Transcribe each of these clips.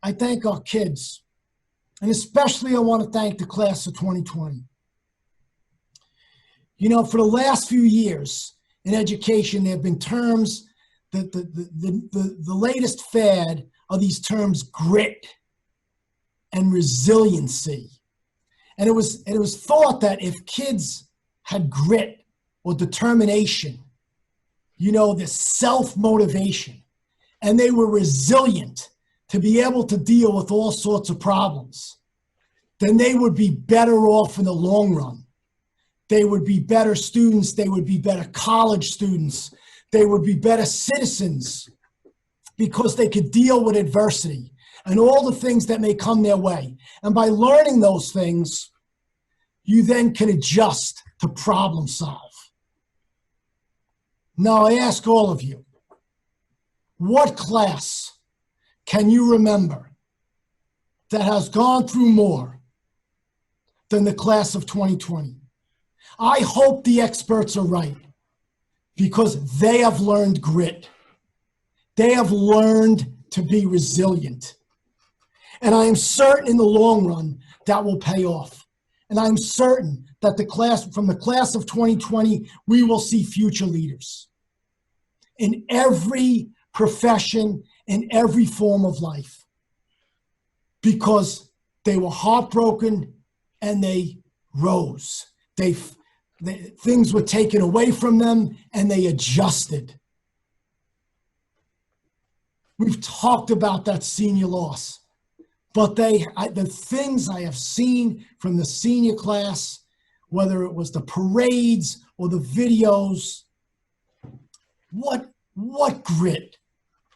I thank our kids, and especially I want to thank the class of 2020. You know, for the last few years in education, there have been terms, the latest fad are these terms grit and resiliency. And it was thought that if kids had grit or determination, you know, this self-motivation, and they were resilient to be able to deal with all sorts of problems, then they would be better off in the long run. They would be better students. They would be better college students. They would be better citizens because they could deal with adversity and all the things that may come their way. And by learning those things, you then can adjust to problem solve. Now, I ask all of you, what class can you remember that has gone through more than the class of 2020? I hope the experts are right because they have learned grit. They have learned to be resilient. And I am certain in the long run that will pay off. And I'm certain that from the class of 2020, we will see future leaders in every profession, in every form of life, because they were heartbroken and they rose. Things were taken away from them and they adjusted. We've talked about that senior loss, but the things I have seen from the senior class, whether it was the parades or the videos, what grit,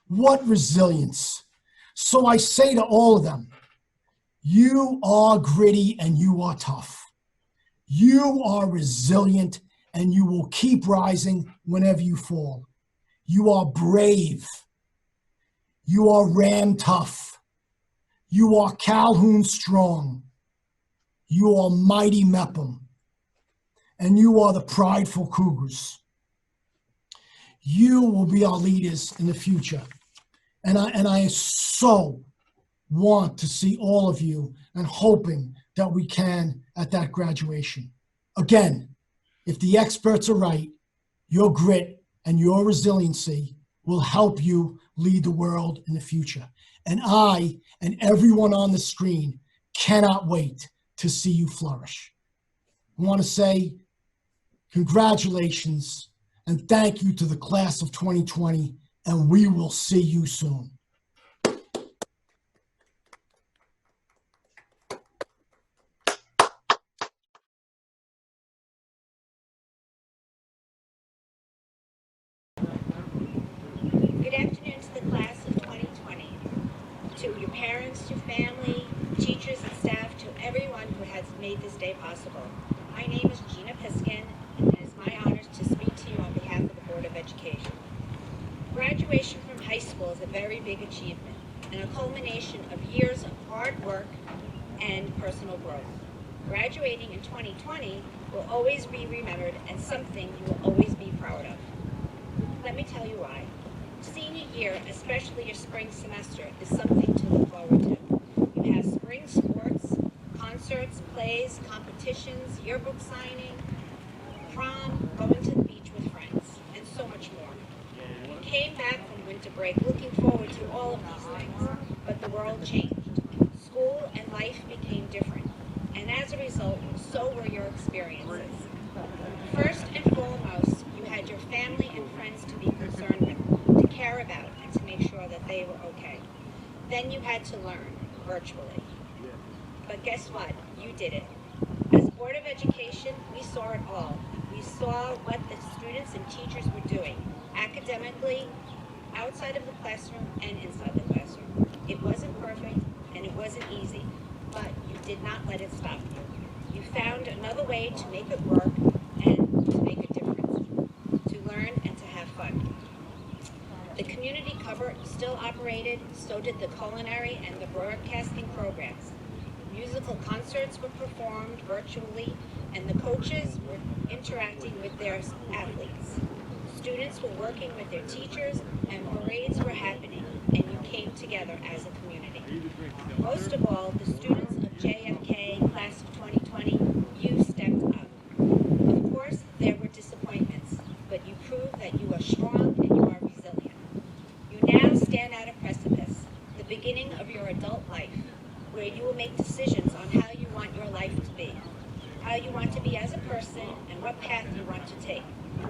what resilience. So I say to all of them, you are gritty and you are tough. You are resilient and you will keep rising whenever you fall. You are brave. You are Ram tough. You are Calhoun strong. You are mighty Mepham. And you are the prideful Cougars. You will be our leaders in the future. And I so want to see all of you and hoping that we can at that graduation. Again, if the experts are right, your grit and your resiliency will help you lead the world in the future. And I and everyone on the screen cannot wait to see you flourish. I want to say congratulations and thank you to the class of 2020, and we will see you soon. Good afternoon to the class of 2020, to your parents, your family, teachers and staff, to everyone who has made this day possible. My name is Gina Piskin, and it is my honor to speak to you on behalf of the Board of Education. Graduation from high school is a very big achievement and a culmination of years of hard work and personal growth. Graduating in 2020 will always be remembered and something you will always be proud of. Let me tell you why. Senior year, especially your spring semester, is something to look forward to. You have spring sports, concerts, plays, competitions, yearbook signing, prom, going to the beach with friends, and so much more. You came back from winter break looking forward to all of these things, but the world changed. School and life became different, and as a result, so were your experiences. First and foremost, you had your family and friends to be concerned with, to care about, and to make sure that they were okay. Then you had to learn virtually. But guess what? You did it. As Board of Education, we saw it all. We saw what the students and teachers were doing, academically, outside of the classroom, and inside the classroom. It wasn't perfect, and it wasn't easy, but you did not let it stop you. You found another way to make it work and to make a difference, to learn and to have fun. The community cupboard still operated, so did the culinary and the broadcasting programs. Musical concerts were performed virtually, and the coaches were interacting with their athletes. Students were working with their teachers, and parades were happening, and you came together as a community. Most of all, the students of JFK Class of 2020, you stepped up. Of course, there were disappointments, but you proved that you are strong and you are resilient. You now stand at a precipice, the beginning of your adult life, where you will make decisions on how you want your life to be, how you want to be as a person, and what path you want to take.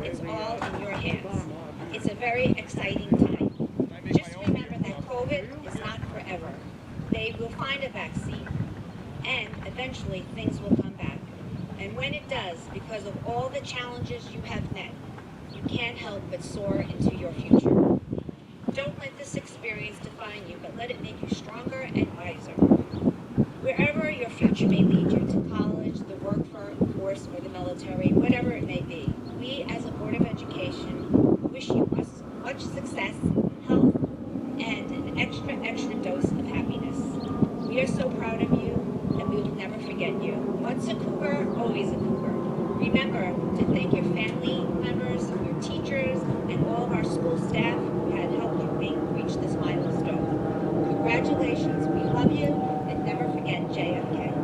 It's all in your hands. It's a very exciting time. Just remember that COVID is not forever. They will find a vaccine, and eventually things will come back. And when it does, because of all the challenges you have met, you can't help but soar into your future. Don't let this experience define you, but let it make you stronger and wiser. Wherever your future may lead you, to college, the workforce, or the military, whatever it may be, we as a Board of Education wish you much success, health, and an extra dose of happiness. We are so proud of you, and we will never forget you. Once a cougar, always a cougar. Remember to thank your family members, your teachers, and all of our school staff who had helped you reach this milestone. Congratulations, we love you, and never forget JFK.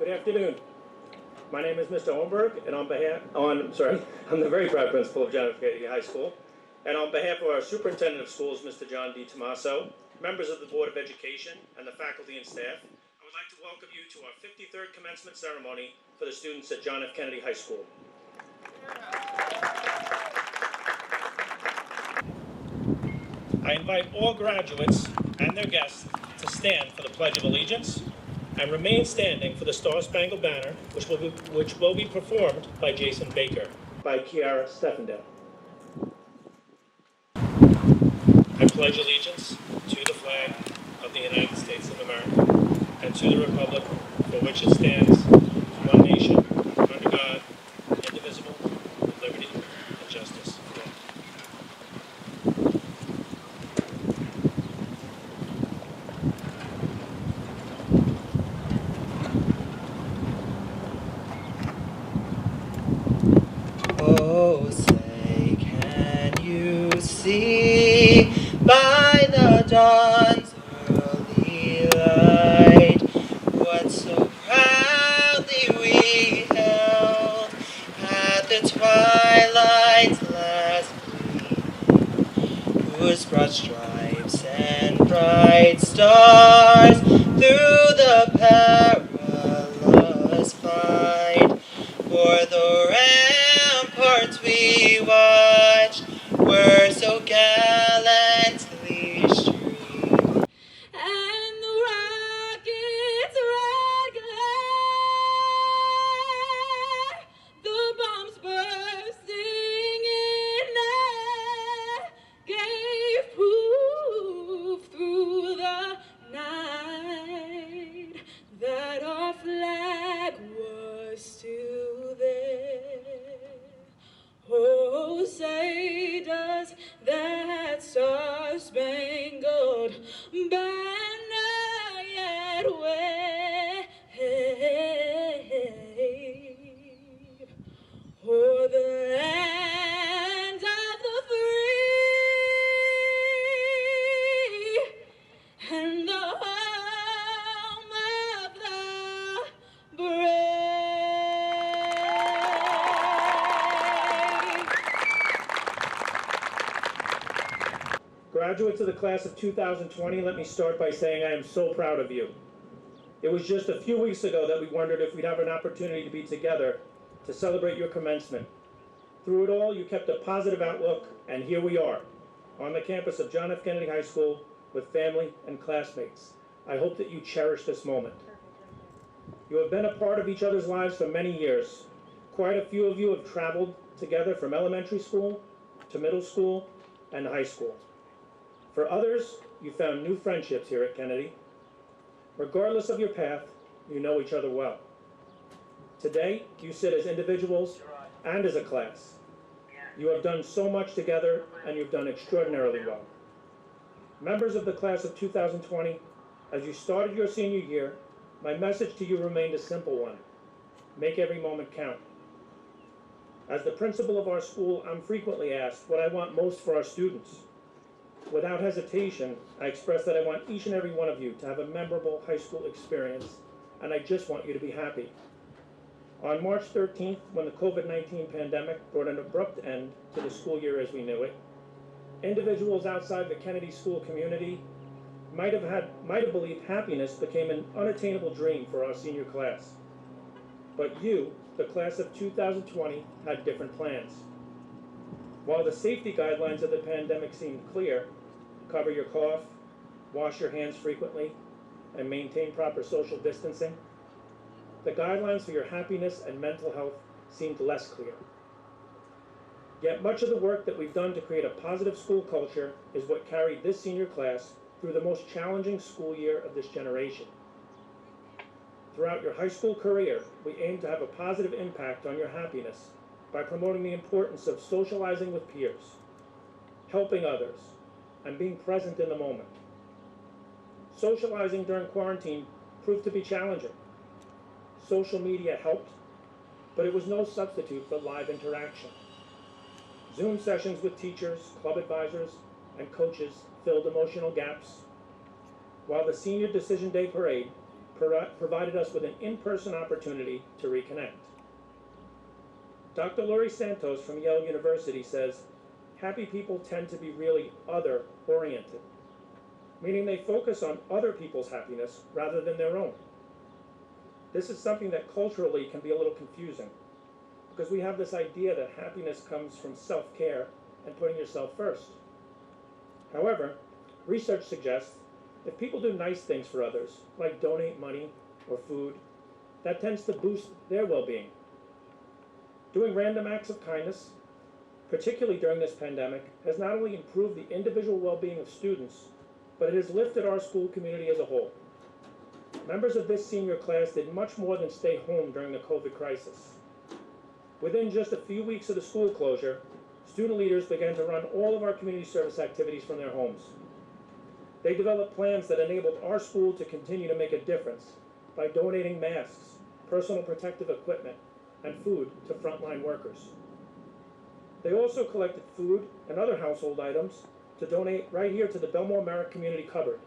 Good afternoon. My name is Mr. Holmberg, and I'm the very proud principal of John F. Kennedy High School. And on behalf of our superintendent of schools, Mr. John D. Tomaso, members of the Board of Education, and the faculty and staff, I would like to welcome you to our 53rd commencement ceremony for the students at John F. Kennedy High School. I invite all graduates and their guests to stand for the Pledge of Allegiance and remain standing for the Star-Spangled Banner, which will be performed by Jason Baker, by Kiara Steffendale. I pledge allegiance to the flag of the United States of America and to the republic for which it stands, one nation, under God, indivisible, with liberty and justice for all. Oh, say, can you see by the dawn's early light what so proudly we held at the twilight's last gleam, whose broad stripes and bright stars through the perilous fight for the ramparts we watched were so gallantly streamed, and the rocket's red glare, the bombs bursting in air, gave proof through the night that our flag was still there. Oh, say does that star-spangled banner yet wave o'er the land of the free and the home of the brave. Graduates of the class of 2020, let me start by saying I am so proud of you. It was just a few weeks ago that we wondered if we'd have an opportunity to be together to celebrate your commencement. Through it all, you kept a positive outlook, and here we are, on the campus of John F. Kennedy High School with family and classmates. I hope that you cherish this moment. You have been a part of each other's lives for many years. Quite a few of you have traveled together from elementary school to middle school and high school. For others, you found new friendships here at Kennedy. Regardless of your path, you know each other well. Today, you sit as individuals and as a class. You have done so much together, and you've done extraordinarily well. Members of the class of 2020, as you started your senior year, my message to you remained a simple one. Make every moment count. As the principal of our school, I'm frequently asked what I want most for our students. Without hesitation, I express that I want each and every one of you to have a memorable high school experience, and I just want you to be happy. On March 13th, when the COVID-19 pandemic brought an abrupt end to the school year as we knew it, individuals outside the Kennedy school community might have believed happiness became an unattainable dream for our senior class. But you, the class of 2020, had different plans. While the safety guidelines of the pandemic seemed clear, cover your cough, wash your hands frequently, and maintain proper social distancing, the guidelines for your happiness and mental health seemed less clear. Yet much of the work that we've done to create a positive school culture is what carried this senior class through the most challenging school year of this generation. Throughout your high school career, we aim to have a positive impact on your happiness by promoting the importance of socializing with peers, helping others, and being present in the moment. Socializing during quarantine proved to be challenging. Social media helped, but it was no substitute for live interaction. Zoom sessions with teachers, club advisors, and coaches filled emotional gaps, while the Senior Decision Day Parade provided us with an in-person opportunity to reconnect. Dr. Laurie Santos from Yale University says, happy people tend to be really other-oriented, meaning they focus on other people's happiness rather than their own. This is something that culturally can be a little confusing, because we have this idea that happiness comes from self-care and putting yourself first. However, research suggests if people do nice things for others, like donate money or food, that tends to boost their well-being. Doing random acts of kindness, particularly during this pandemic, has not only improved the individual well-being of students, but it has lifted our school community as a whole. Members of this senior class did much more than stay home during the COVID crisis. Within just a few weeks of the school closure, student leaders began to run all of our community service activities from their homes. They developed plans that enabled our school to continue to make a difference by donating masks, personal protective equipment, and food to frontline workers. They also collected food and other household items to donate right here to the Bellmore-Merrick Community Cupboard.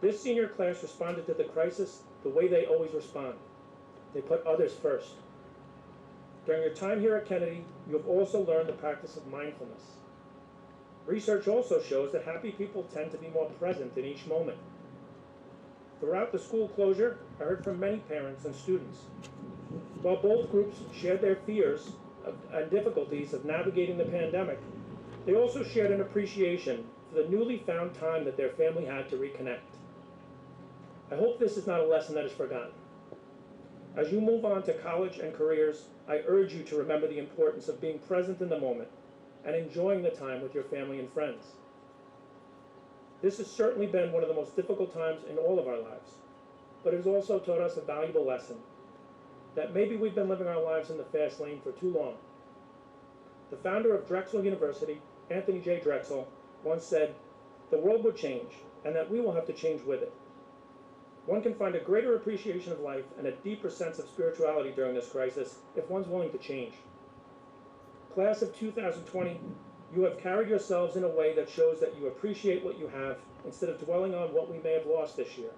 This senior class responded to the crisis the way they always respond. They put others first. During your time here at Kennedy, you have also learned the practice of mindfulness. Research also shows that happy people tend to be more present in each moment. Throughout the school closure, I heard from many parents and students. While both groups shared their fears and difficulties of navigating the pandemic, they also shared an appreciation for the newly found time that their family had to reconnect. I hope this is not a lesson that is forgotten. As you move on to college and careers, I urge you to remember the importance of being present in the moment and enjoying the time with your family and friends. This has certainly been one of the most difficult times in all of our lives, but it has also taught us a valuable lesson, that maybe we've been living our lives in the fast lane for too long. The founder of Drexel University, Anthony J. Drexel, once said, "The world will change, and that we will have to change with it." One can find a greater appreciation of life and a deeper sense of spirituality during this crisis if one's willing to change. Class of 2020, you have carried yourselves in a way that shows that you appreciate what you have instead of dwelling on what we may have lost this year.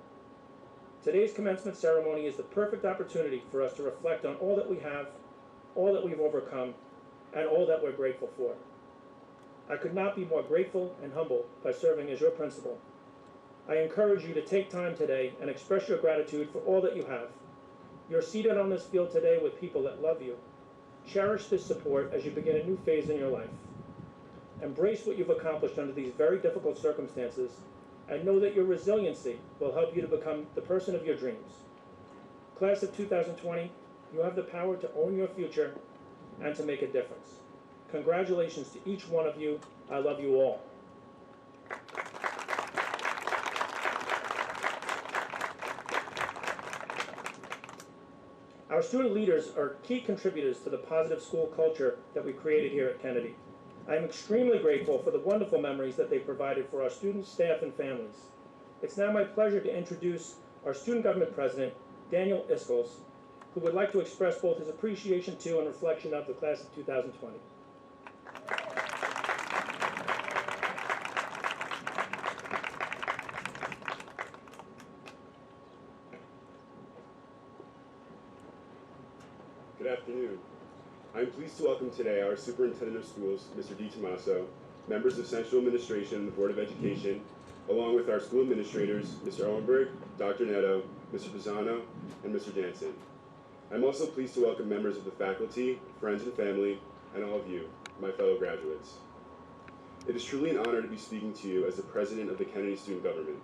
Today's commencement ceremony is the perfect opportunity for us to reflect on all that we have, all that we've overcome, and all that we're grateful for. I could not be more grateful and humbled by serving as your principal. I encourage you to take time today and express your gratitude for all that you have. You're seated on this field today with people that love you. Cherish this support as you begin a new phase in your life. Embrace what you've accomplished under these very difficult circumstances, and know that your resiliency will help you to become the person of your dreams. Class of 2020, you have the power to own your future and to make a difference. Congratulations to each one of you. I love you all. Our student leaders are key contributors to the positive school culture that we created here at Kennedy. I am extremely grateful for the wonderful memories that they provided for our students, staff, and families. It's now my pleasure to introduce our student government president, Daniel Iskels, who would like to express both his appreciation to and reflection of the class of 2020. Good afternoon. I am pleased to welcome today our Superintendent of Schools, Mr. DiTomaso, members of Central Administration and the Board of Education, along with our school administrators, Mr. Owenberg, Dr. Netto, Mr. Pisano, and Mr. Jansen. I'm also pleased to welcome members of the faculty, friends and family, and all of you, my fellow graduates. It is truly an honor to be speaking to you as the president of the Kennedy Student Government.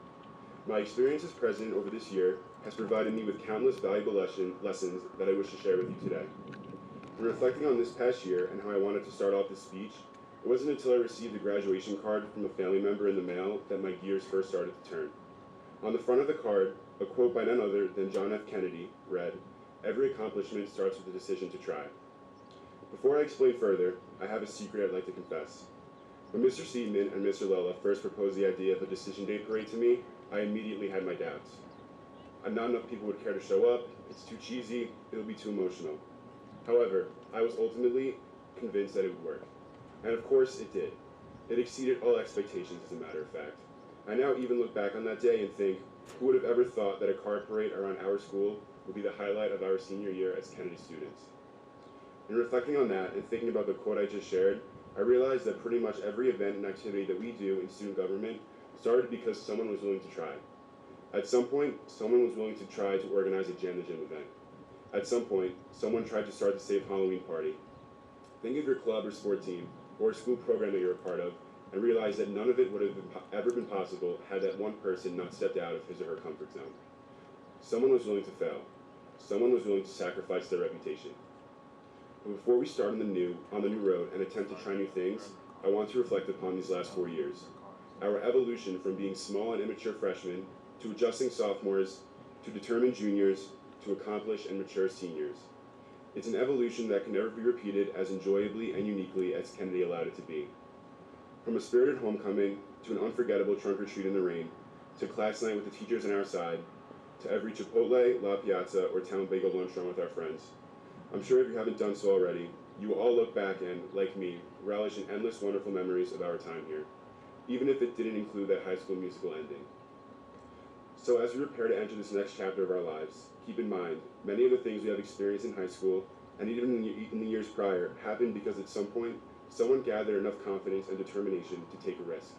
My experience as president over this year has provided me with countless valuable lessons that I wish to share with you today. In reflecting on this past year and how I wanted to start off this speech, it wasn't until I received a graduation card from a family member in the mail that my gears first started to turn. On the front of the card, a quote by none other than John F. Kennedy read, "Every accomplishment starts with a decision to try." Before I explain further, I have a secret I'd like to confess. When Mr. Seidman and Mr. Lella first proposed the idea of a decision day parade to me, I immediately had my doubts. Not enough people would care to show up, it's too cheesy, it'll be too emotional. However, I was ultimately convinced that it would work. And of course, it did. It exceeded all expectations, as a matter of fact. I now even look back on that day and think, Who would have ever thought that a car parade around our school would be the highlight of our senior year as Kennedy students? In reflecting on that and thinking about the quote I just shared, I realized that pretty much every event and activity that we do in student government started because someone was willing to try. At some point, someone was willing to try to organize a Jam the Gym event. At some point, someone tried to start the Safe Halloween Party. Think of your club or sport team or school program that you're a part of and realize that none of it would have ever been possible had that one person not stepped out of his or her comfort zone. Someone was willing to fail. Someone was willing to sacrifice their reputation. But before we start on the new road and attempt to try new things, I want to reflect upon these last 4 years. Our evolution from being small and immature freshmen to adjusting sophomores, to determined juniors, to accomplished and mature seniors. It's an evolution that can never be repeated as enjoyably and uniquely as Kennedy allowed it to be. From a spirited homecoming, to an unforgettable trunk or treat in the rain, to class night with the teachers on our side, to every Chipotle, La Piazza, or town bagel lunch run with our friends. I'm sure if you haven't done so already, you will all look back and, like me, relish in endless wonderful memories of our time here, even if it didn't include that High School Musical ending. So as we prepare to enter this next chapter of our lives, keep in mind, many of the things we have experienced in high school, and even in the years prior, happened because at some point, someone gathered enough confidence and determination to take a risk.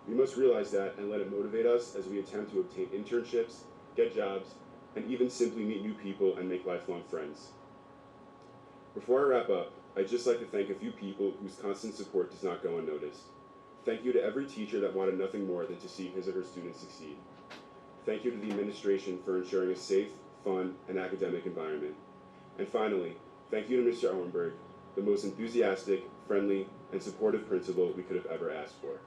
We must realize that and let it motivate us as we attempt to obtain internships, get jobs, and even simply meet new people and make lifelong friends. Before I wrap up, I'd just like to thank a few people whose constant support does not go unnoticed. Thank you to every teacher that wanted nothing more than to see his or her students succeed. Thank you to the administration for ensuring a safe, fun, and academic environment. And finally, thank you to Mr. Owenberg, the most enthusiastic, friendly, and supportive principal we could have ever asked for.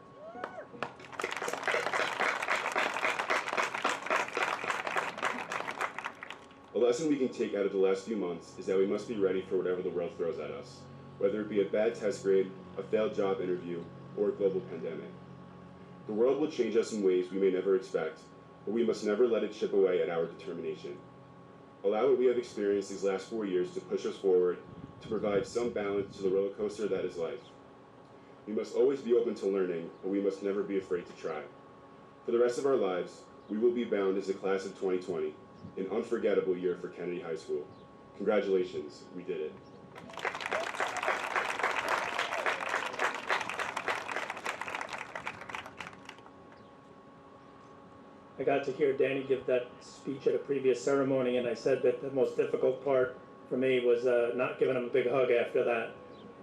A lesson we can take out of the last few months is that we must be ready for whatever the world throws at us, whether it be a bad test grade, a failed job interview, or a global pandemic. The world will change us in ways we may never expect, but we must never let it chip away at our determination. Allow what we have experienced these last 4 years to push us forward, to provide some balance to the roller coaster that is life. We must always be open to learning, but we must never be afraid to try. For the rest of our lives, we will be bound as the class of 2020, an unforgettable year for Kennedy High School. Congratulations, we did it. I got to hear Danny give that speech at a previous ceremony, and I said that the most difficult part for me was not giving him a big hug after that.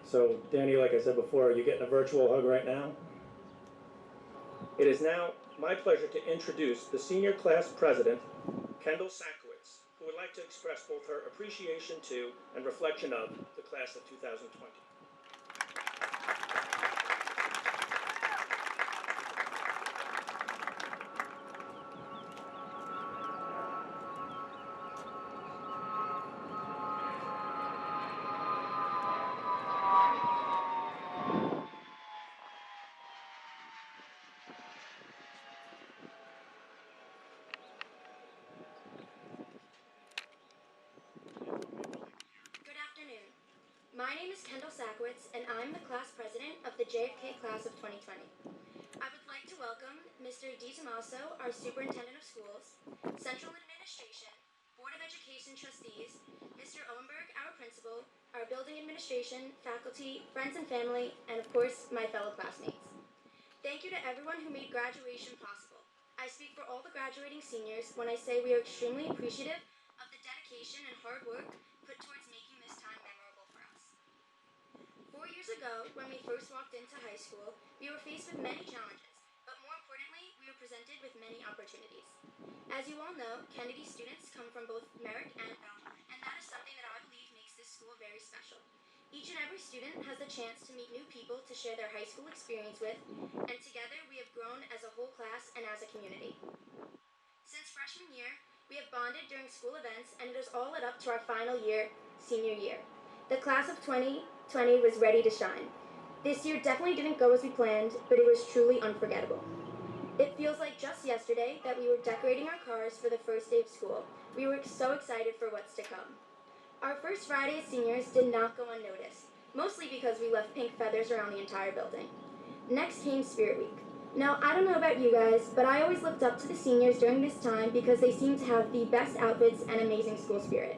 So, Danny, like I said before, are you getting a virtual hug right now? It is now my pleasure to introduce the senior class president, Kendall Sakowitz, who would like to express both her appreciation to and reflection of the class of 2020. Good afternoon. My name is Kendall Sakowitz, and I'm the class president of the JFK class of 2020. I would like to welcome Mr. DiTomaso, our superintendent of schools, central administration, Board of Education trustees, Mr. Owenberg, our principal, our building administration, faculty, friends and family, and of course, my fellow classmates. Thank you to everyone who made graduation possible. I speak for all the graduating seniors when I say we are extremely appreciative of the dedication and hard work put towards making this time memorable for us. 4 years ago, when we first walked into high school, we were faced with many challenges, but more importantly, we were presented with many opportunities. As you all know, Kennedy students come from both Merrick and Bellmore, and that is something that I believe makes this school very special. Each and every student has the chance to meet new people to share their high school experience with, and together we have grown as a whole class and as a community. Since freshman year, we have bonded during school events, and it has all led up to our final year, senior year. The class of 2020 was ready to shine. This year definitely didn't go as we planned, but it was truly unforgettable. It feels like just yesterday that we were decorating our cars for the first day of school. We were so excited for what's to come. Our first Friday as seniors did not go unnoticed, mostly because we left pink feathers around the entire building. Next came Spirit Week. Now, I don't know about you guys, but I always looked up to the seniors during this time because they seemed to have the best outfits and amazing school spirit.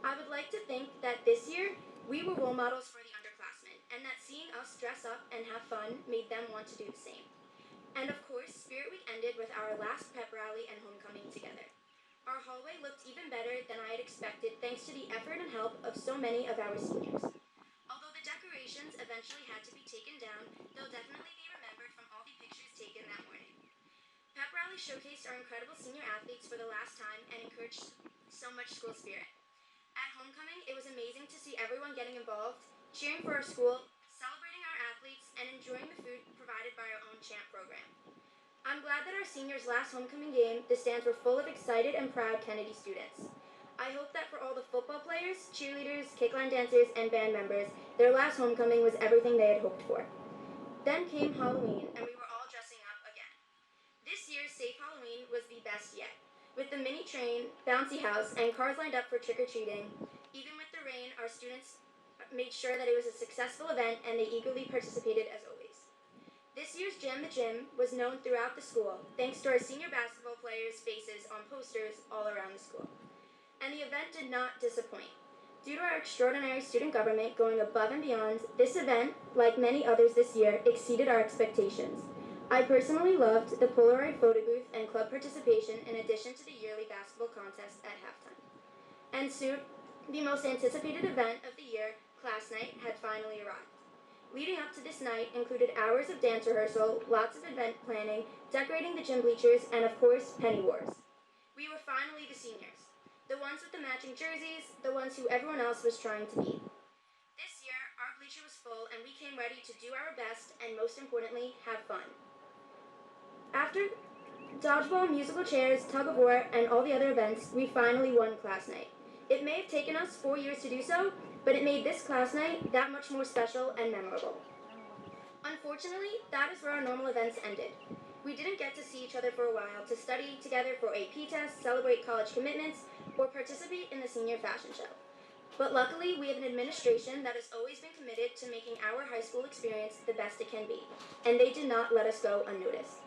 I would like to think that this year we were role models for the underclassmen, and that seeing us dress up and have fun made them want to do the same. And of course, Spirit Week ended with our last pep rally and homecoming together. Our hallway looked even better than I had expected thanks to the effort and help of so many of our seniors. Although the decorations eventually had to be taken down, they'll definitely be remembered from all the pictures taken that morning. Pep Rally showcased our incredible senior athletes for the last time and encouraged so much school spirit. At homecoming, it was amazing to see everyone getting involved, cheering for our school, celebrating our athletes, and enjoying the food provided by our own chant program. I'm glad that our seniors' last homecoming game, the stands were full of excited and proud Kennedy students. I hope that for all the football players, cheerleaders, cake line dancers, and band members, their last homecoming was everything they had hoped for. Then came Halloween, and we were all dressing up again. This year's Safe Halloween was the best yet. With the mini train, bouncy house, and cars lined up for trick-or-treating, even with the rain, our students made sure that it was a successful event and they eagerly participated as always. This year's Jam the Gym was known throughout the school, thanks to our senior basketball players' faces on posters all around the school. And the event did not disappoint. Due to our extraordinary student government going above and beyond, this event, like many others this year, exceeded our expectations. I personally loved the Polaroid photo booth and club participation in addition to the yearly basketball contest at halftime. And soon, the most anticipated event of the year, class night, had finally arrived. Leading up to this night included hours of dance rehearsal, lots of event planning, decorating the gym bleachers, and of course, penny wars. We were finally the seniors. The ones with the matching jerseys, the ones who everyone else was trying to beat. This year, our bleacher was full and we came ready to do our best and most importantly, have fun. After dodgeball, musical chairs, tug of war, and all the other events, we finally won class night. It may have taken us 4 years to do so, but it made this class night that much more special and memorable. Unfortunately, that is where our normal events ended. We didn't get to see each other for a while to study together for AP tests, celebrate college commitments, or participate in the senior fashion show. But luckily, we have an administration that has always been committed to making our high school experience the best it can be, and they did not let us go unnoticed.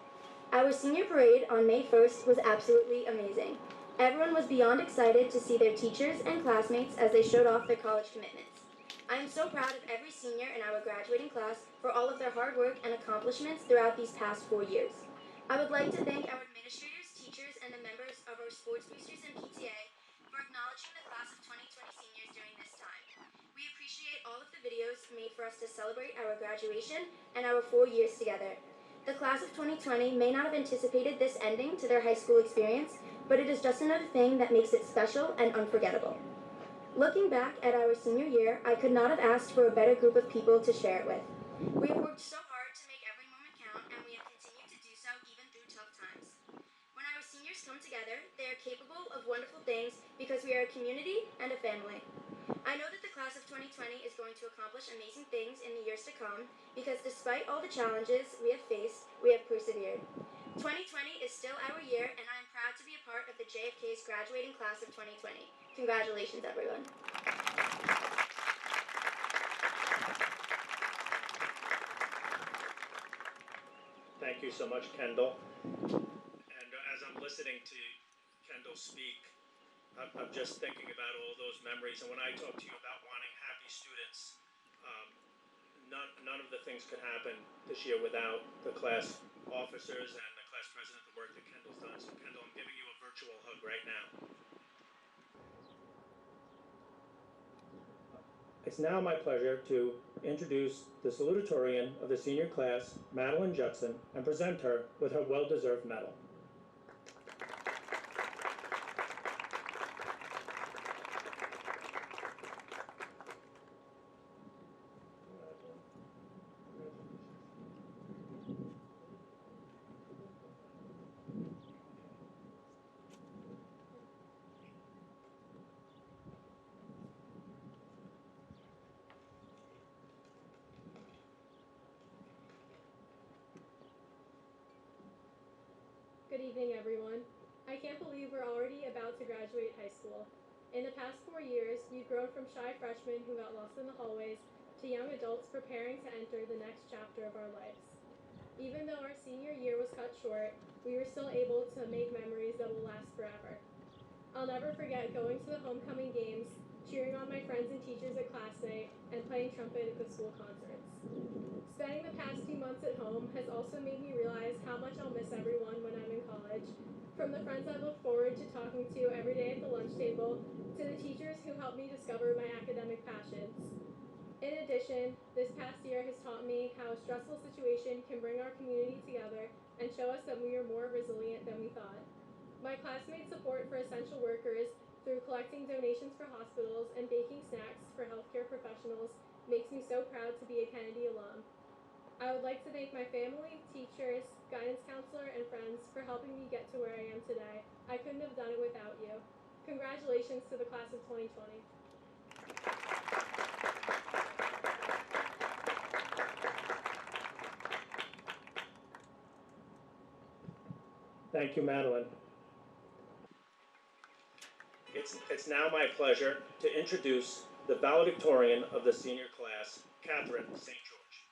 Our senior parade on May 1st was absolutely amazing. Everyone was beyond excited to see their teachers and classmates as they showed off their college commitments. I am so proud of every senior in our graduating class for all of their hard work and accomplishments throughout these past 4 years. I would like to thank our administrators, teachers, and the members of our sports boosters and PTA for acknowledging the class of 2020 seniors during this time. We appreciate all of the videos made for us to celebrate our graduation and our 4 years together. The class of 2020 may not have anticipated this ending to their high school experience, but it is just another thing that makes it special and unforgettable. Looking back at our senior year, I could not have asked for a better group of people to share it with. We have worked so hard to make every moment count, and we have continued to do so even through tough times. When our seniors come together, they are capable of wonderful things because we are a community and a family. I know that the class of 2020 is going to accomplish amazing things in the years to come because despite all the challenges we have faced, we have persevered. 2020 is still our year, and I am proud to be a part of the JFK's graduating class of 2020. Congratulations, everyone. Thank you so much, Kendall. And as I'm listening to Kendall speak, I'm just thinking about all those memories. And when I talk to you about wanting happy students, none of the things could happen this year without the class officers and the class president, the work that Kendall's done. So Kendall, I'm giving you a virtual hug right now. It's now my pleasure to introduce the salutatorian of the senior class, Madeline Judson, and present her with her well-deserved medal. Good evening, everyone. I can't believe we're already about to graduate high school. In the past 4 years, we've grown from shy freshmen who got lost in the hallways to young adults preparing to enter the next chapter of our lives. Even though our senior year was cut short, we were still able to make memories that will last forever. I'll never forget going to the homecoming games, cheering on my friends and teachers at class night, and playing trumpet at the school concerts. Spending the past few months at home has also made me realize how much I'll miss everyone when I'm in college. From the friends I look forward to talking to every day at the lunch table, to the teachers who helped me discover my academic passions. In addition, this past year has taught me how a stressful situation can bring our community together and show us that we are more resilient than we thought. My classmates' support for essential workers through collecting donations for hospitals and baking snacks for healthcare professionals makes me so proud to be a Kennedy alum. I would like to thank my family, teachers, guidance counselor, and friends for helping me get to where I am today. I couldn't have done it without you. Congratulations to the class of 2020. Thank you, Madeline. It's now my pleasure to introduce the valedictorian of the senior class, Catherine St. George.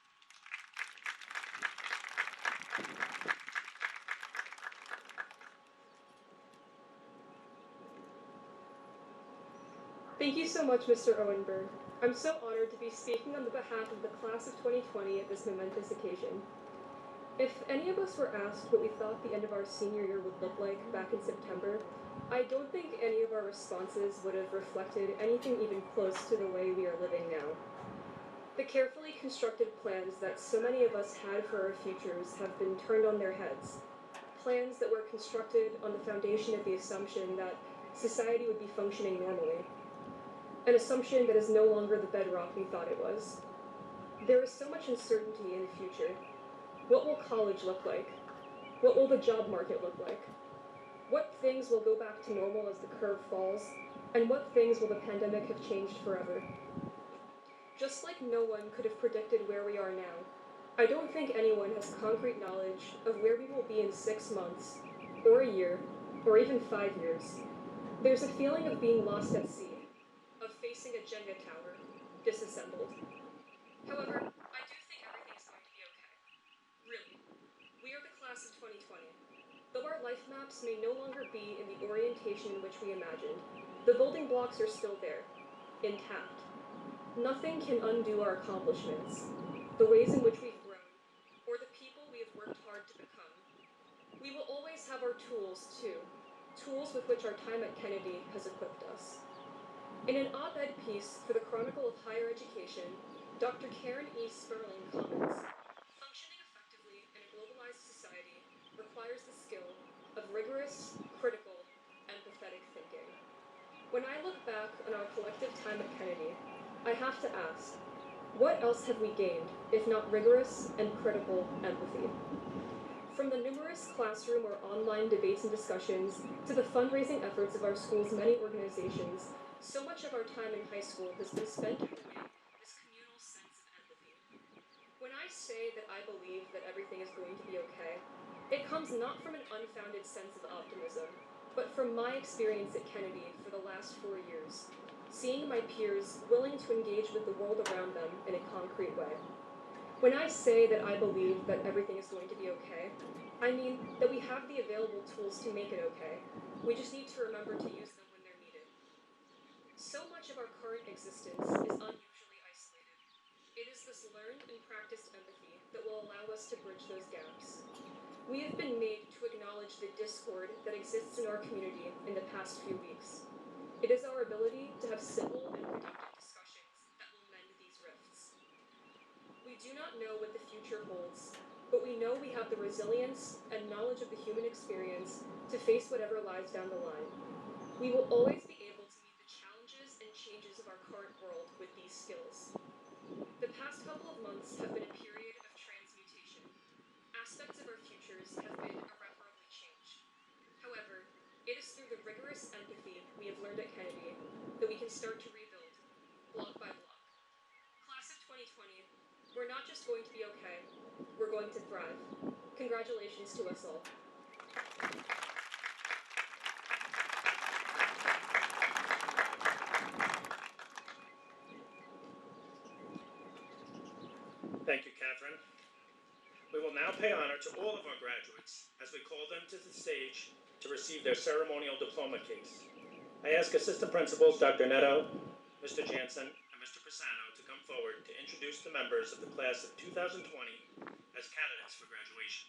Thank you so much, Mr. Owenberg. I'm so honored to be speaking on the behalf of the class of 2020 at this momentous occasion. If any of us were asked what we thought the end of our senior year would look like back in September, I don't think any of our responses would have reflected anything even close to the way we are living now. The carefully constructed plans that so many of us had for our futures have been turned on their heads. Plans that were constructed on the foundation of the assumption that society would be functioning normally. An assumption that is no longer the bedrock we thought it was. There is so much uncertainty in the future. What will college look like? What will the job market look like? What things will go back to normal as the curve falls? And what things will the pandemic have changed forever? Just like no one could have predicted where we are now, I don't think anyone has concrete knowledge of where we will be in 6 months, or a year, or even 5 years. There's a feeling of being lost at sea, of facing a Jenga tower, disassembled. However, I do think everything's going to be okay. Really. We are the class of 2020. Though our life maps may no longer be in the orientation in which we imagined, the building blocks are still there, intact. Nothing can undo our accomplishments, the ways in which we've grown, or the people we have worked hard to become. We will always have our tools, too, tools with which our time at Kennedy has equipped us. In an op-ed piece for the Chronicle of Higher Education, Dr. Karen E. Sperling comments, functioning effectively in a globalized society requires the skill of rigorous, critical, empathetic thinking. When I look back on our collective time at Kennedy, I have to ask, what else have we gained, if not rigorous and critical empathy? From the numerous classroom or online debates and discussions to the fundraising efforts of our school's many organizations, so much of our time in high school has been spent honing this communal sense of empathy. When I say that I believe that everything is going to be okay, it comes not from an unfounded sense of optimism, but from my experience at Kennedy for the last 4 years, seeing my peers willing to engage with the world around them in a concrete way. When I say that I believe that everything is going to be okay, I mean that we have the available tools to make it okay. We just need to remember to use them when they're needed. So much of our current existence is unusually isolated. It is this learned and practiced empathy that will allow us to bridge those gaps. We have been made to acknowledge the discord that exists in our community in the past few weeks. It is our ability to have civil and productive discussions that will mend these rifts. We do not know what the future holds, but we know we have the resilience and knowledge of the human experience to face whatever lies down the line. We will always be able to meet the challenges and changes of our current world with these skills. The past couple of months have been a period of transmutation. Aspects of our futures have been irreparably changed. However, it is through the rigorous empathy we have learned at Kennedy that we can start to rebuild, block by block. Class of 2020, we're not just going to be okay, we're going to thrive. Congratulations to us all. Thank you, Catherine. We will now pay honor to all of our graduates as we call them to the stage to receive their ceremonial diploma case. I ask Assistant Principals Dr. Netto, Mr. Jansen, and Mr. Pisano to come forward to introduce the members of the class of 2020 as candidates for graduation.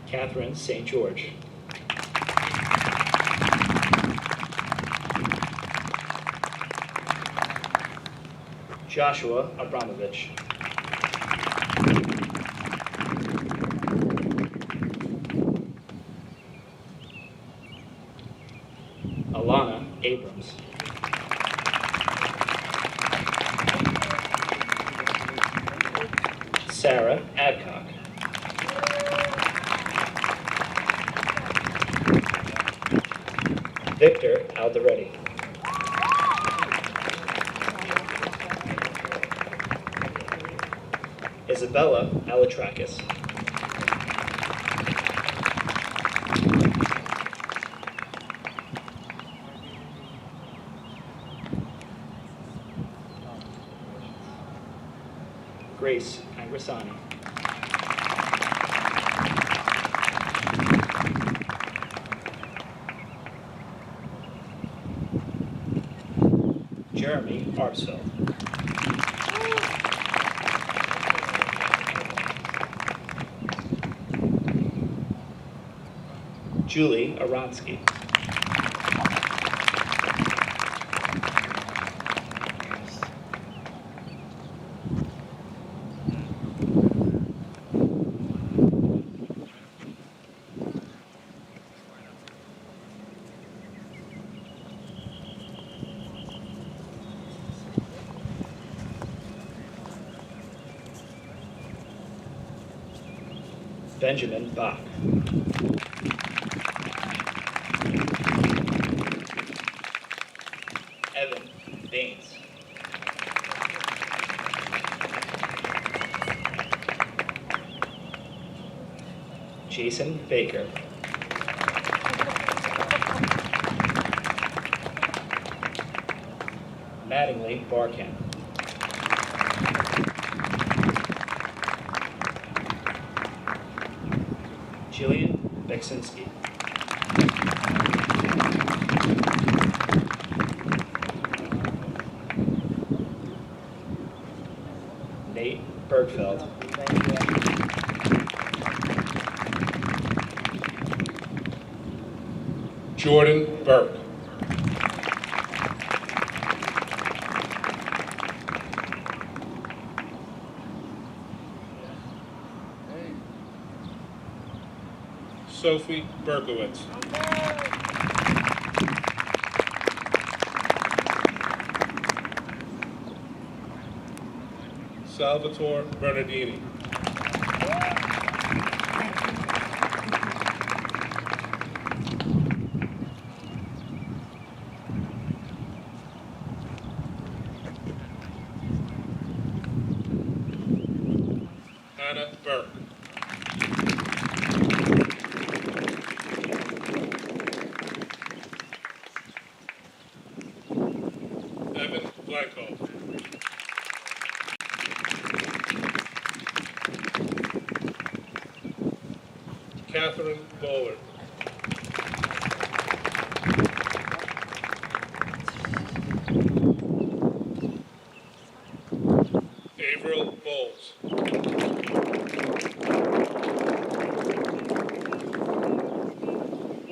Catherine St. George. Joshua Abramovich. Alana Abrams. Sarah Adcock. Victor Alderetti. Isabella Alatrakis. Grace Angrisani. Jeremy Arpsfeld. Julie Aronsky. Benjamin Bach. Evan Baines. Jason Baker. Mattingly Barkamp. Jillian Beksinski. Nate Bergfeld. Jordan Burke. Sophie Berkowitz. Salvatore Bernardini. Hannah Burke. Evan Blanco. Catherine Bowler. Avril Bowles.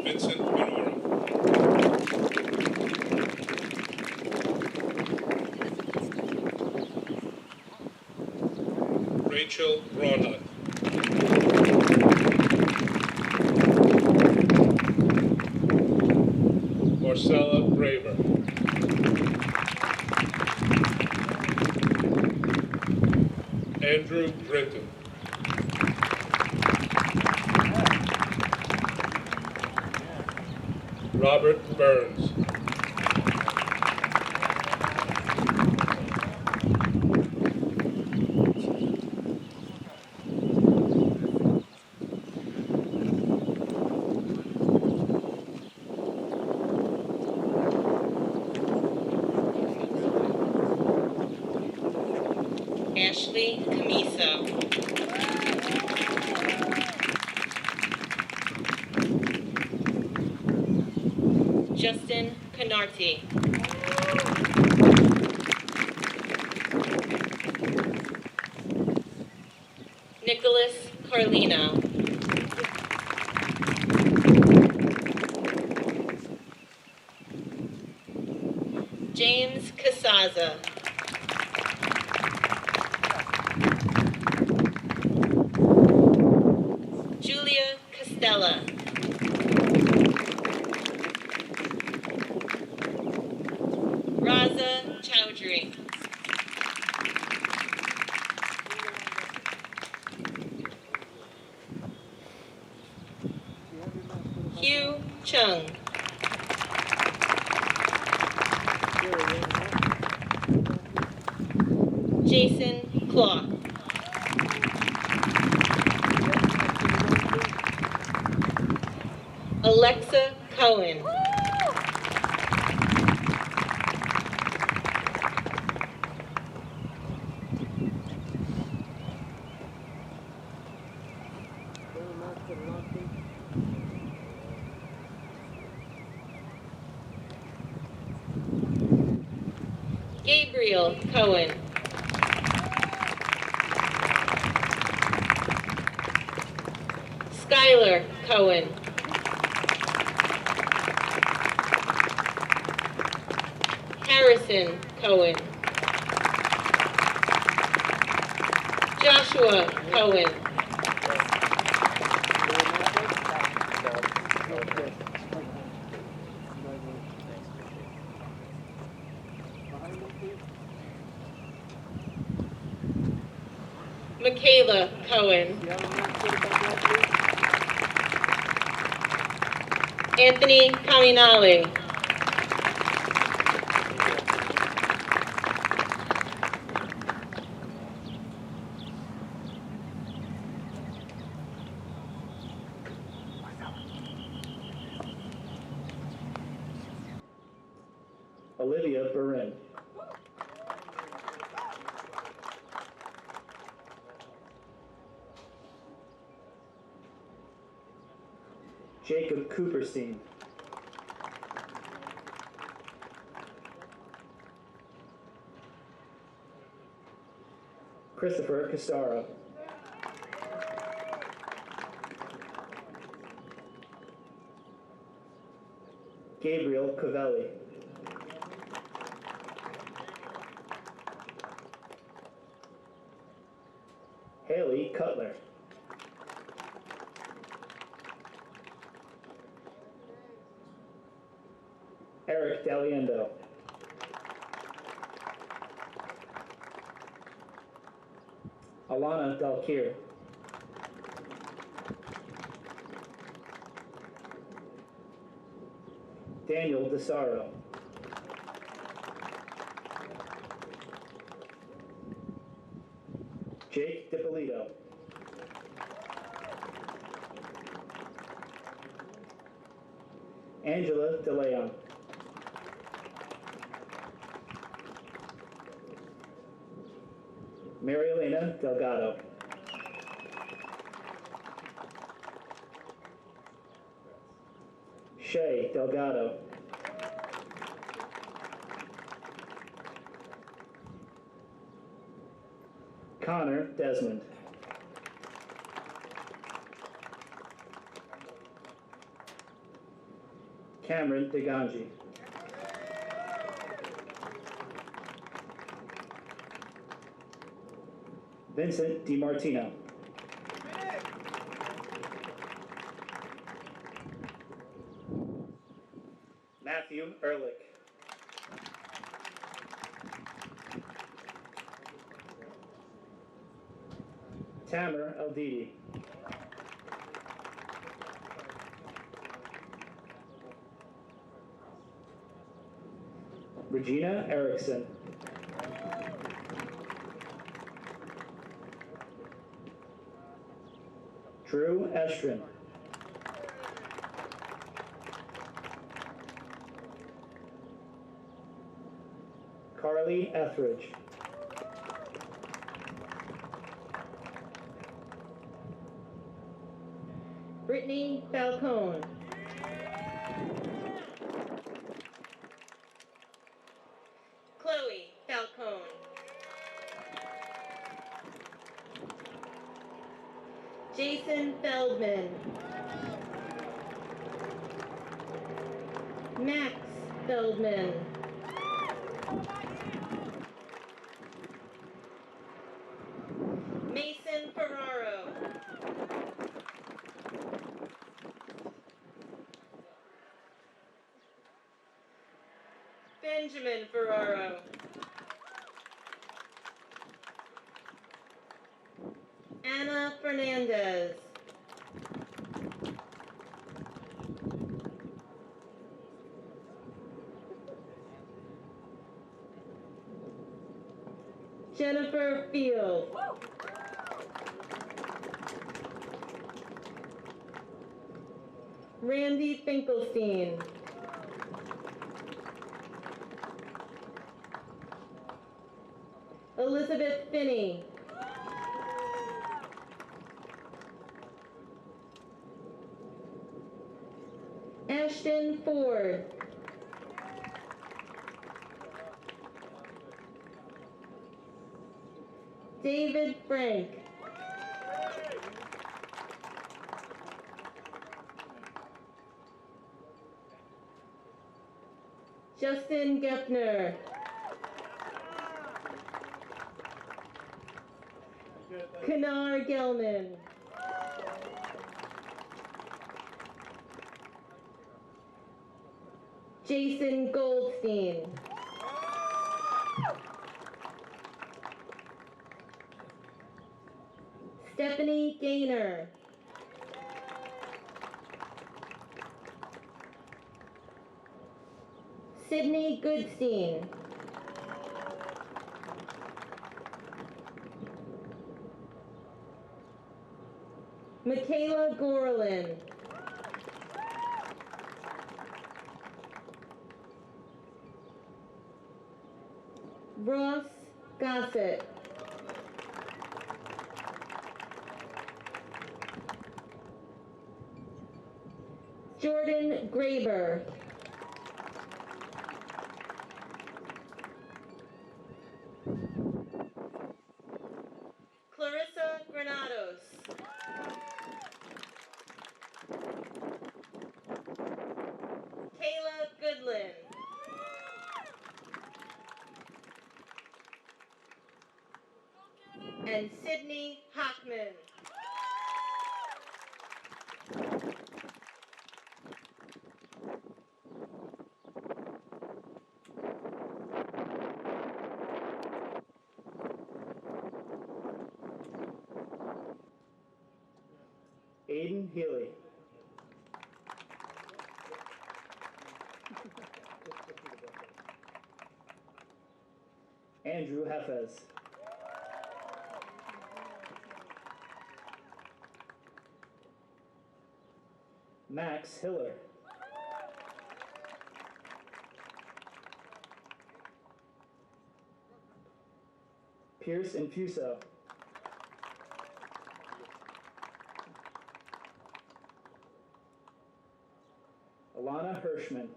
Vincent Minora. Rachel Braunhut. Marcella Braver. Andrew Brinton. Robert Burns. Ashley Camiso. Justin Canarty. Nicholas Carlino. James Casaza. Julia Costella. Raza Chowdhury. Hugh Chung. Jason Clark. Alexa Cohen. Gabriel Cohen. Skylar Cohen. Harrison Cohen. Joshua Cohen. Michaela Cohen. Anthony Caminale. Olivia Burin. Jacob Cooperstein. Christopher Castaro. Gabriel Covelli. Haley Cutler. Eric Daliendo. Alana Dalkier. Daniel DeSaro. Jake DiPolito. Angela DeLeon. Mary Elena Delgado. Shay Delgado. Connor Desmond. Cameron DeGanji. Vincent DiMartino. Matthew Ehrlich. Tamer Eldidi. Regina Erickson. Drew Estrin. Carly Etheridge. Brittany Falcone. Chloe Falcone. Jason Feldman. Max Feldman. Mason Ferraro. Benjamin Ferraro. Anna Fernandez. Jennifer Field. Randy Finkelstein. Elizabeth Finney. Ashton Ford. David Frank. Justin Gepner. Kanar Gelman. Jason Goldstein. Stephanie Gaynor. Sydney Goodstein. Michaela Gorlin. Ross Gossett. Jordan Graber. Clarissa Granados. Kayla Goodlin. And Sydney Hockman. Aiden Healy. Andrew Heffes. Max Hiller. Pierce Infuso. Alana Hirschman.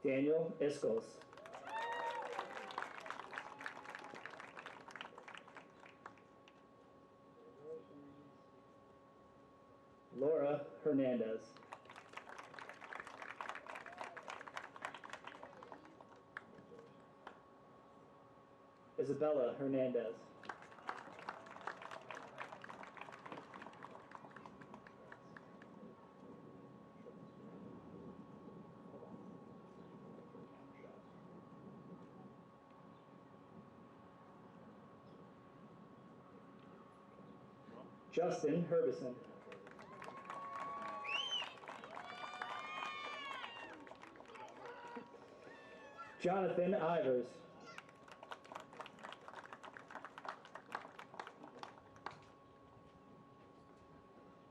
Daniel Iskles. Laura Hernandez. Isabella Hernandez. Justin Herbison. Jonathan Ivers.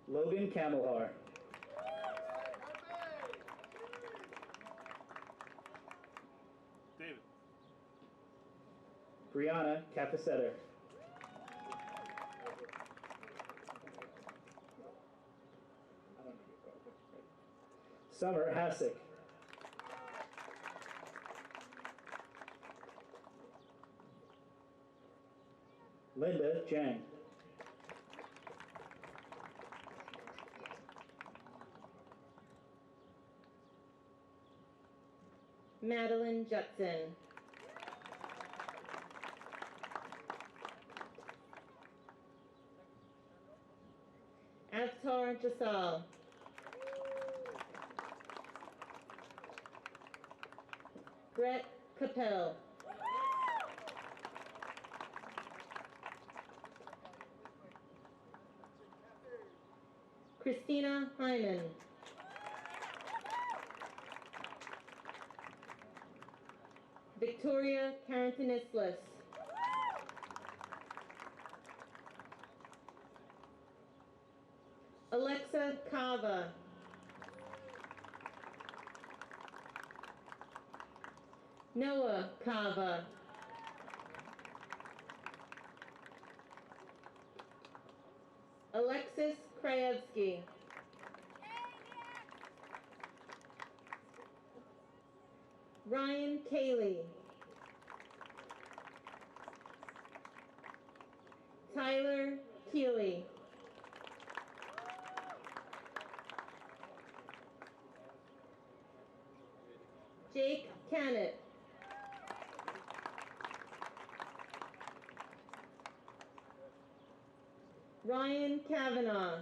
Logan Kamelhar. David. Brianna Capacetter. Summer Hassick. Linda Jang. Madeline Judson. Avtar Jasal. Brett Capel. Christina Hyman. Victoria Carantanislis. Alexa Kava. Noah Kava. Alexis Krajewski. Ryan Cayley. Tyler Keeley. Jake Cannett. Ryan Kavanaugh.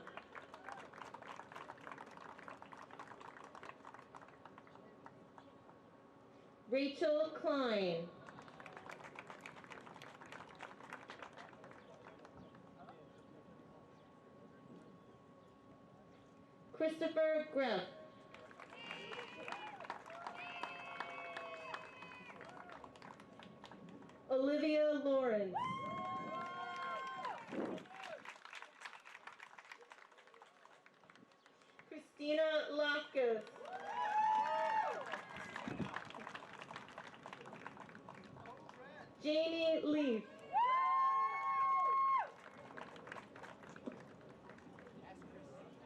Rachel Klein. Christopher Greff. Olivia Lawrence. Christina Lofkus. Jamie Leaf.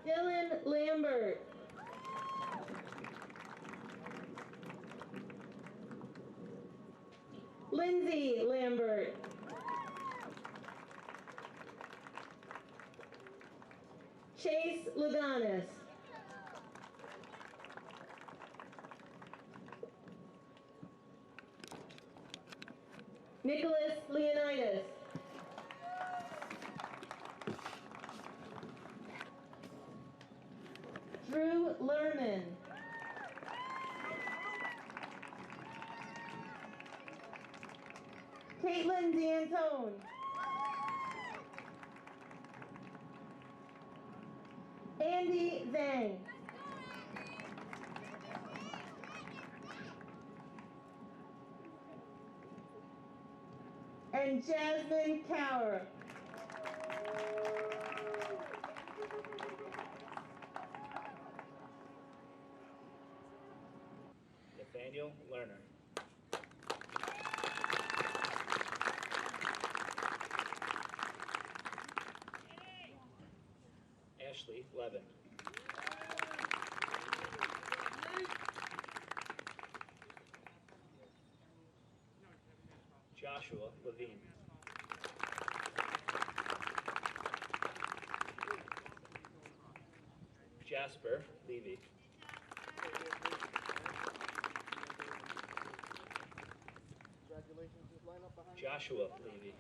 Dylan Lambert. Lindsay Lambert. Chase Lagonis. Nicholas Leonidas. Drew Lerman. Caitlin D'Antone. Andy Zhang. And Jasmine Cower. Nathaniel Lerner. Ashley Levin. Joshua Levine. Jasper Levy. Joshua Levy.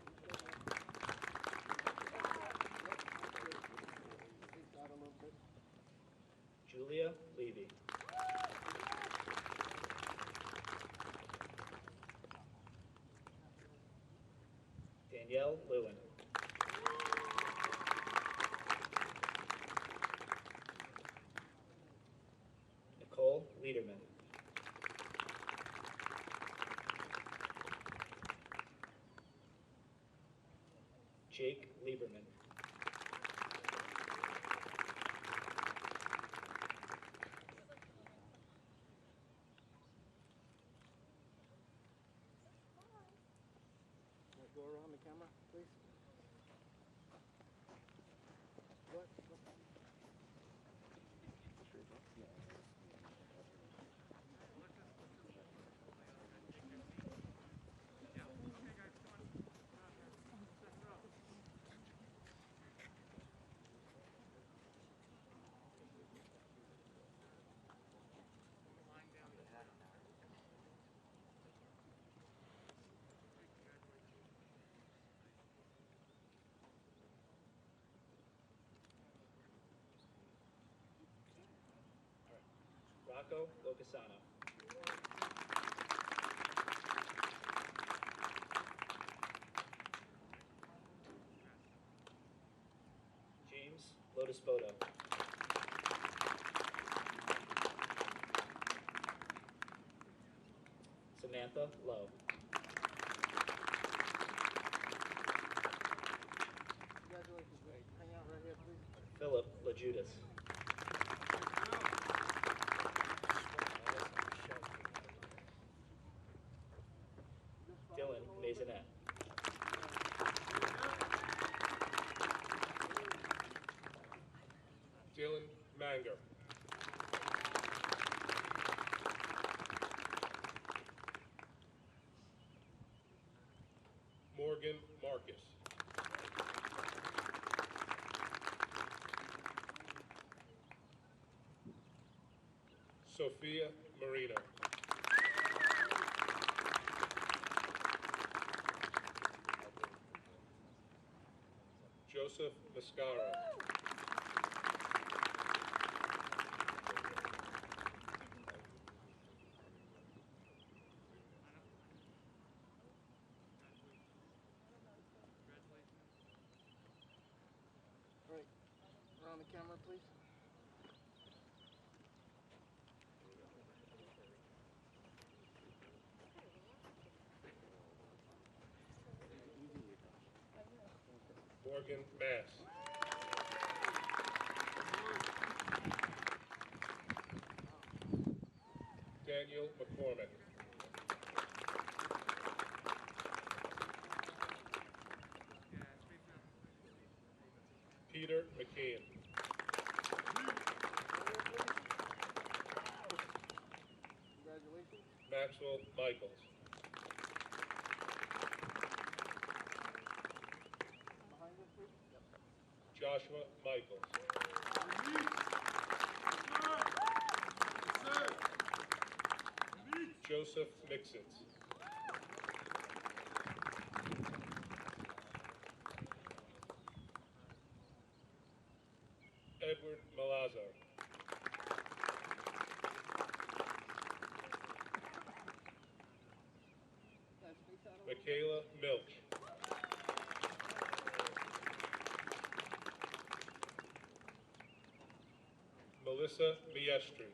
Julia Levy. Danielle Lewin. Liederman. Jake Lieberman. Go around the camera, please. What? Rocco Locasano. James Lotusboto. Samantha Lowe. Congratulations. Hang out right here, please. Philip LaJudas. Dylan Maisonette. Dylan Manger. Morgan Marcus. Sophia Marino. Joseph Mascaro. All right. Around the camera, please. Morgan Mass. Daniel McCormick. Peter McKeon. Congratulations. Maxwell Michaels. Behind us, please. Yep. Joshua Michaels. Joseph Mixons. Edward Malazzo. Michaela Milch. Melissa Miestri.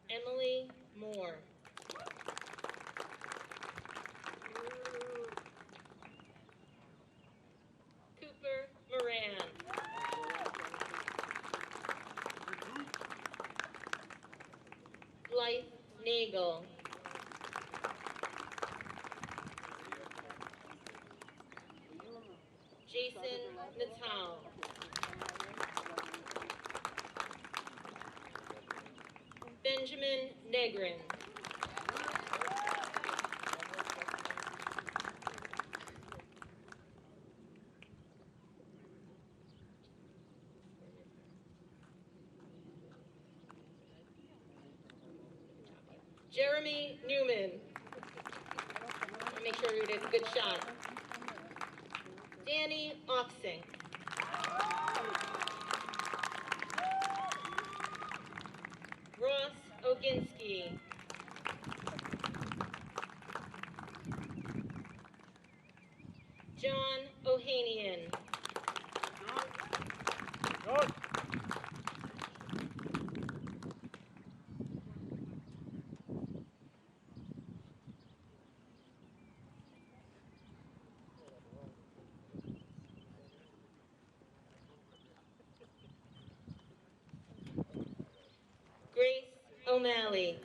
Emily Moore. Cooper Moran. Blythe Nagel. Jason Natal. Benjamin Negrin. Jeremy Newman. I'll make sure we did a good shot. Danny Oxing. Ross Oginski. John Ohanian. Grace O'Malley.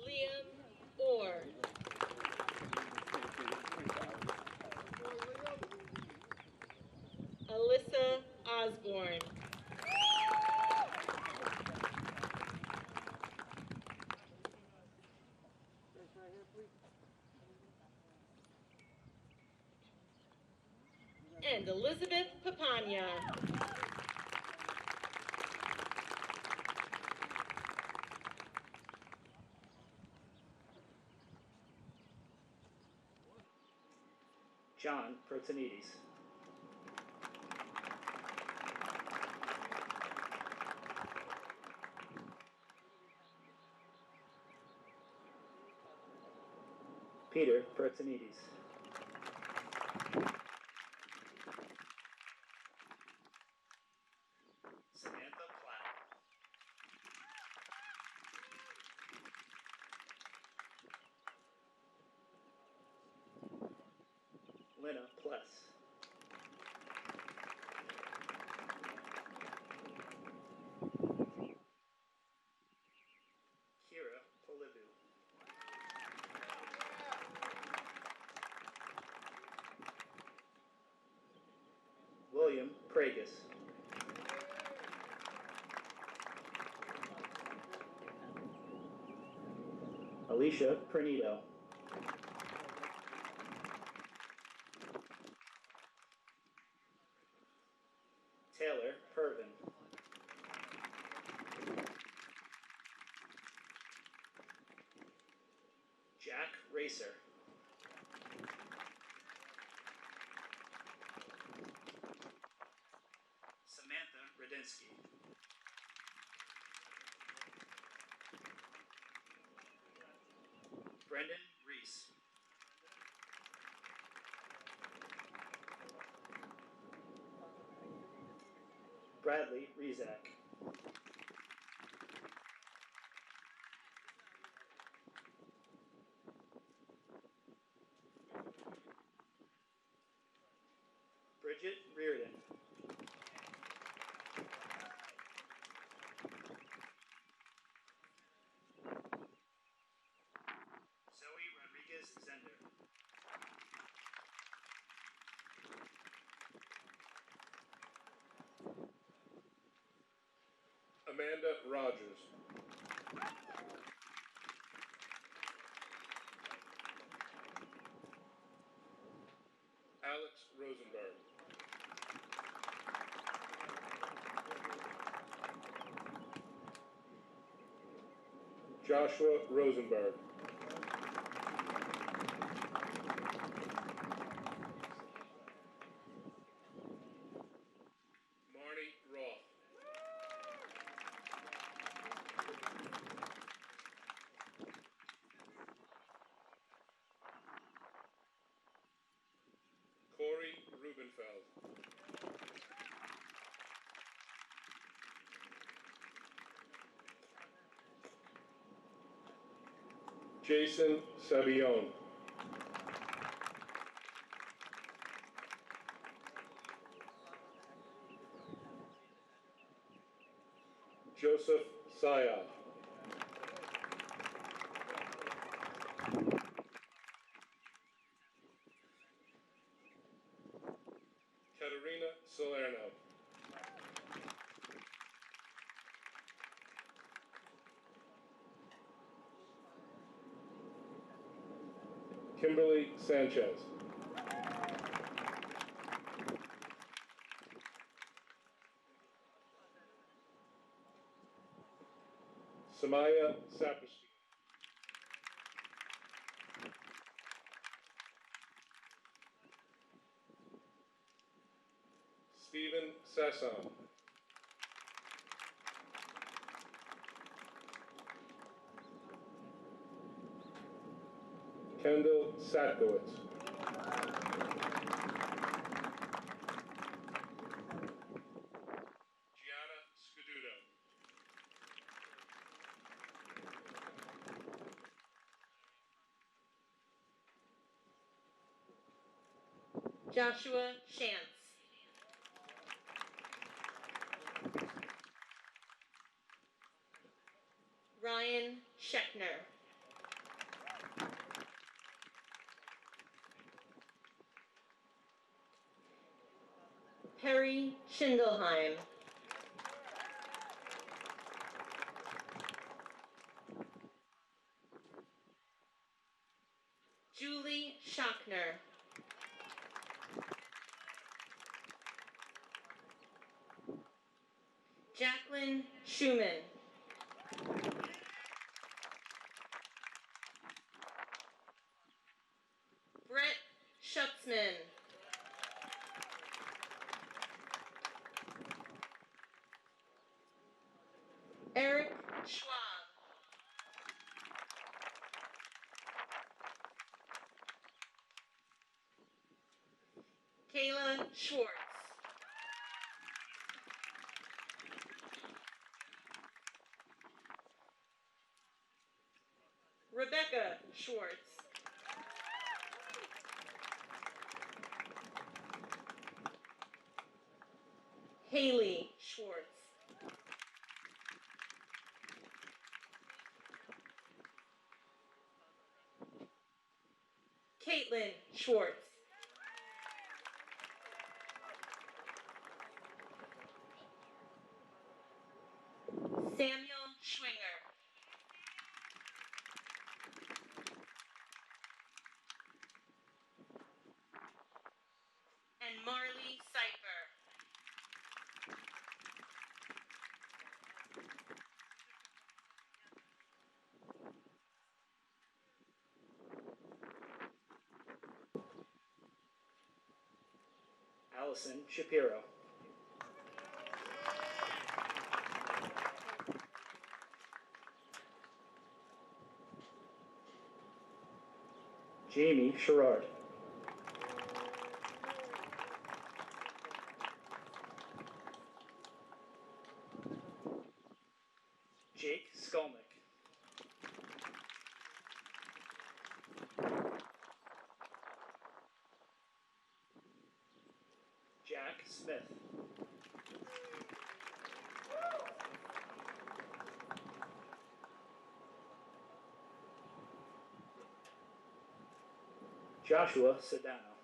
Liam Orr. Alyssa Osborne. And Elizabeth Papania. John Protonides. Peter Protonides. Samantha Platt. Lena Pless. Kira Polibu. William Pragus. Alicia Pernito. Taylor Pervin. Jack Racer. Samantha Radinsky. Brendan Reese. Bradley Rezak. Bridget Reardon. Zoe Rodriguez Zender. Amanda Rogers. Alex Rosenberg. Joshua Rosenberg. Marnie Roth. Corey Rubenfeld. Jason Sabione. Joseph Sayad. Katerina Salerno. Kimberly Sanchez. Samaya Saperstein. Stephen Sasson. Kendall Satkowitz. Gianna Scuduto. Joshua Shantz. Ryan Scheckner. Perry Schindelheim. Julie Schockner. Jacqueline Schumann. Brett Schutzman. Eric Schwab. Kayla Schwartz. Rebecca Schwartz. Haley Schwartz. Caitlin Schwartz. Samuel Schwinger. And Marley Seifer. Allison Shapiro. Jamie Sherrard. Jake Skolnick. Jack Smith. Joshua Sedano.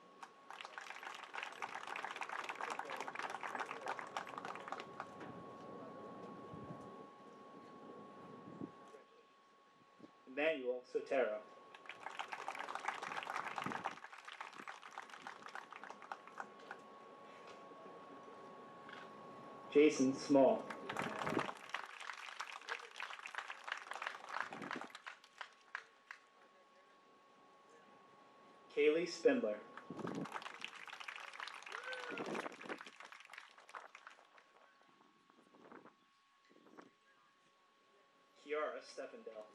Emmanuel Sotero. Jason Small. Kaylee Spindler. Kiara Steffendale.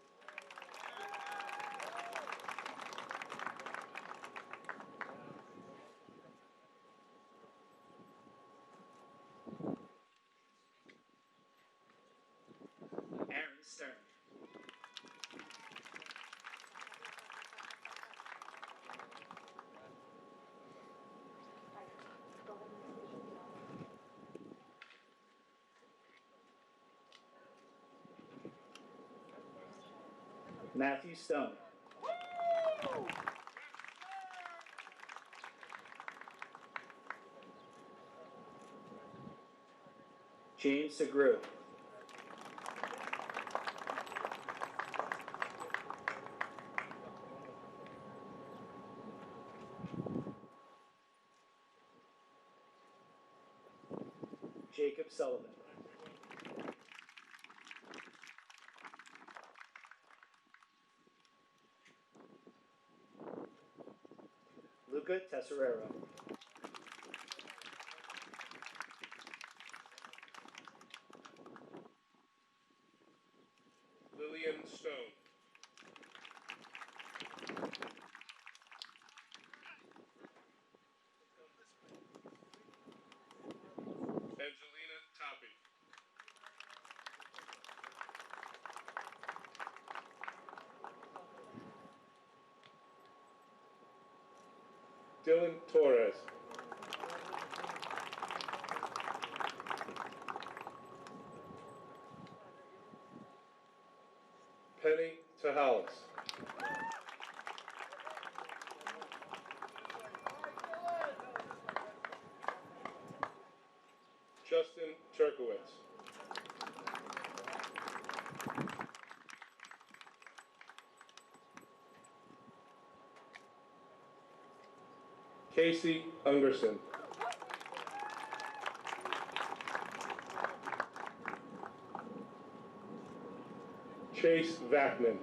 Aaron Stern. Matthew Stone. James Segru. Jacob Sullivan. Luca Tesserero. Lillian Stone. Dylan Torres. Penny Tahalis. Justin Turkowitz. Casey Ungerson. Chase Vackman.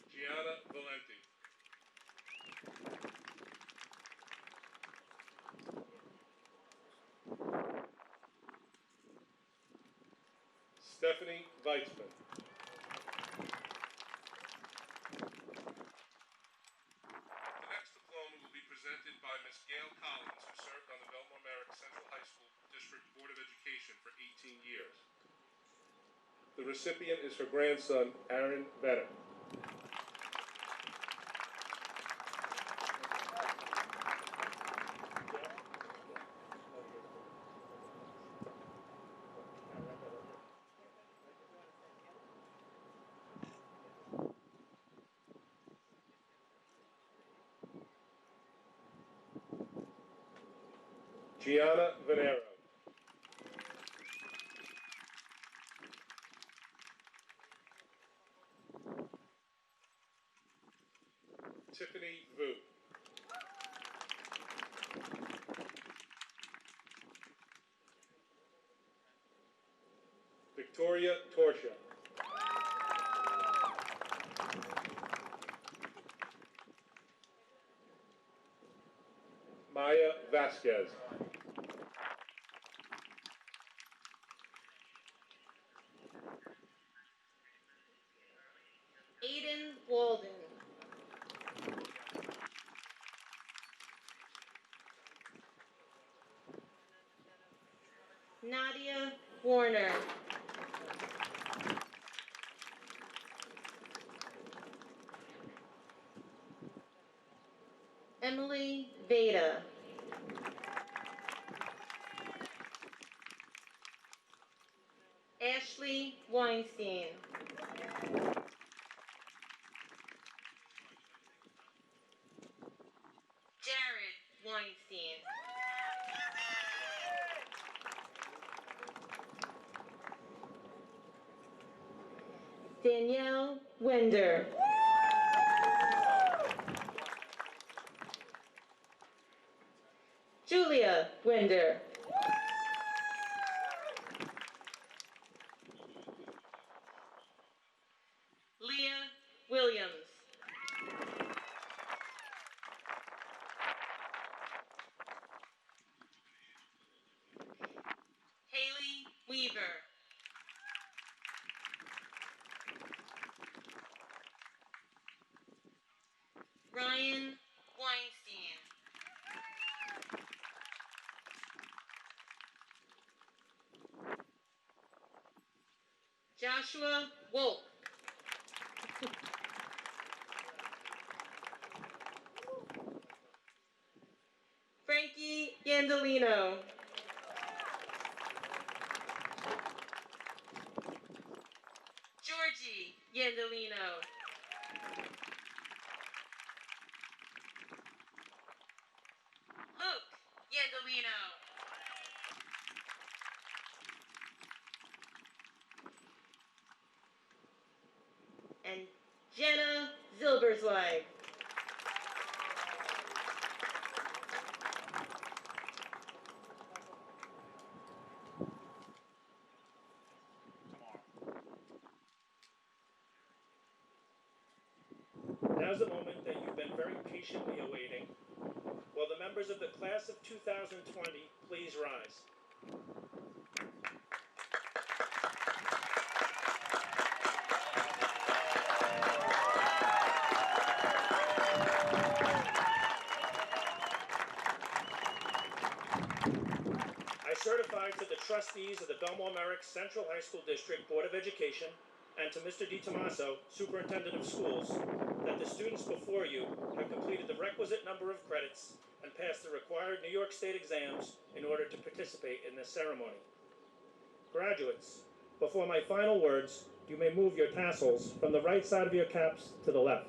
Gianna Valenti. Stephanie Weitzman. The next diploma will be presented by Ms. Gail Collins, who served on the Bellmore-Merrick Central High School District Board of Education for 18 years. The recipient is her grandson, Aaron Vedder. Gianna Venero. Tiffany Vu. Victoria Torsha. Maya Vasquez. Aiden Walden. Nadia Warner. Emily Veda. Ashley Weinstein. Jared Weinstein. Danielle Winder. Julia Winder. Leah Williams. Haley Weaver. Ryan Weinstein. Joshua Wolk. Frankie Gandolino. Georgie Gandolino. Luke Gandolino. And Jenna Zilbersweig. Now's the moment that you've been very patiently awaiting. Will the members of the class of 2020 please rise? I certify assigned to the trustees of the Bellmore-Merrick Central High School District Board of Education and to Mr. DiTomaso, Superintendent of Schools, that the students before you have completed the requisite number of credits and passed the required New York State exams in order to participate in this ceremony. Graduates, before my final words, you may move your tassels from the right side of your caps to the left.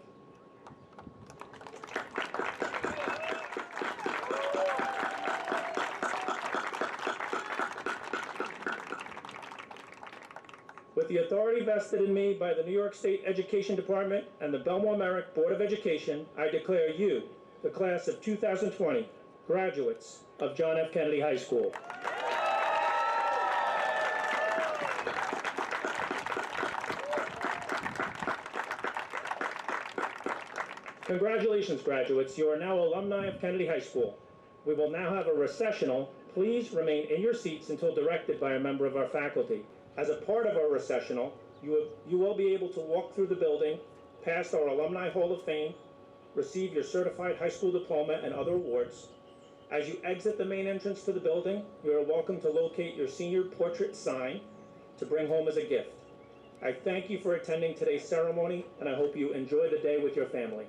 With the authority vested in me by the New York State Education Department and the Bellmore-Merrick Board of Education, I declare you, the class of 2020, graduates of John F. Kennedy High School. Congratulations, graduates. You are now alumni of Kennedy High School. We will now have a recessional. Please remain in your seats until directed by a member of our faculty. As a part of our recessional, you will be able to walk through the building, past our Alumni Hall of Fame, receive your certified high school diploma and other awards. As you exit the main entrance to the building, you are welcome to locate your senior portrait sign to bring home as a gift. I thank you for attending today's ceremony, and I hope you enjoy the day with your family.